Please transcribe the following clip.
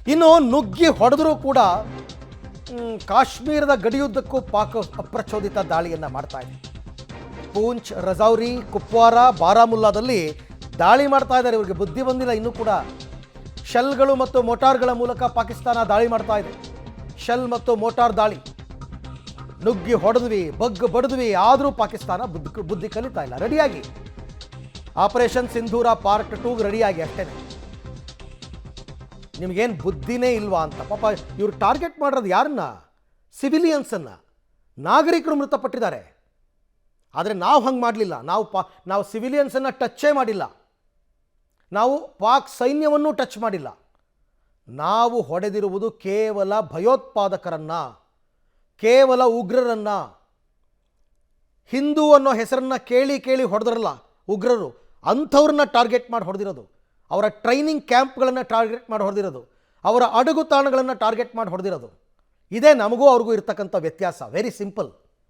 ಇನ್ನು ನುಗ್ಗಿ ಹೊಡೆದರೂ ಕೂಡ ಕಾಶ್ಮೀರದ ಗಡಿಯುದ್ದಕ್ಕೂ ಪಾಕ್ ಅಪ್ರಚೋದಿತ ದಾಳಿಯನ್ನು ಮಾಡ್ತಾ ಇದೆ. ಪೂಂಚ್, ರಜೌರಿ, ಕುಪ್ವಾರ, ಬಾರಾಮುಲ್ಲಾದಲ್ಲಿ ದಾಳಿ ಮಾಡ್ತಾ ಇದ್ದಾರೆ. ಇವರಿಗೆ ಬುದ್ಧಿ ಬಂದಿಲ್ಲ ಇನ್ನೂ ಕೂಡ. ಶೆಲ್ಗಳು ಮತ್ತು ಮೋಟಾರ್ಗಳ ಮೂಲಕ ಪಾಕಿಸ್ತಾನ ದಾಳಿ ಮಾಡ್ತಾ ಇದೆ. ಶೆಲ್ ಮತ್ತು ಮೋಟಾರ್ ದಾಳಿ, ನುಗ್ಗಿ ಹೊಡೆದ್ವಿ, ಬಡಿದ್ವಿ, ಆದರೂ ಪಾಕಿಸ್ತಾನ ಬುದ್ಧಿ ಕಲಿತಾ ಇಲ್ಲ. ರೆಡಿಯಾಗಿ ಆಪರೇಷನ್ ಸಿಂಧೂರ ಪಾರ್ಟ್ 2 ರೆಡಿಯಾಗಿ ಅಷ್ಟೇ. ನಿಮಗೇನು ಬುದ್ಧಿನೇ ಇಲ್ವಾ ಅಂತ ಪಾಪ ಇವರು ಟಾರ್ಗೆಟ್ ಮಾಡಿರೋದು ಯಾರನ್ನ? ಸಿವಿಲಿಯನ್ಸನ್ನು. ನಾಗರಿಕರು ಮೃತಪಟ್ಟಿದ್ದಾರೆ. ಆದರೆ ನಾವು ಹಂಗೆ ಮಾಡಲಿಲ್ಲ. ನಾವು ಸಿವಿಲಿಯನ್ಸನ್ನು ಟಚ್ಚೇ ಮಾಡಿಲ್ಲ. ನಾವು ಪಾಕ್ ಸೈನ್ಯವನ್ನು ಟಚ್ ಮಾಡಿಲ್ಲ. ನಾವು ಹೊಡೆದಿರುವುದು ಕೇವಲ ಭಯೋತ್ಪಾದಕರನ್ನು, ಕೇವಲ ಉಗ್ರರನ್ನು. ಹಿಂದೂ ಅನ್ನೋ ಹೆಸರನ್ನು ಕೇಳಿ ಹೊಡೆದ್ರಲ್ಲ ಉಗ್ರರು, ಅಂಥವ್ರನ್ನ ಟಾರ್ಗೆಟ್ ಮಾಡಿ ಹೊಡೆದಿರೋದು. ಅವರ ಟ್ರೈನಿಂಗ್ ಕ್ಯಾಂಪ್ಗಳನ್ನು ಟಾರ್ಗೆಟ್ ಮಾಡಿ ಹೊಡೆದಿರೋದು. ಅವರ ಅಡಗು ತಾಣಗಳನ್ನು ಟಾರ್ಗೆಟ್ ಮಾಡಿ ಹೊಡೆದಿರೋದು. ಇದೇ ನಮಗೂ ಅವ್ರಿಗೂ ಇರ್ತಕ್ಕಂಥ ವ್ಯತ್ಯಾಸ. Very simple.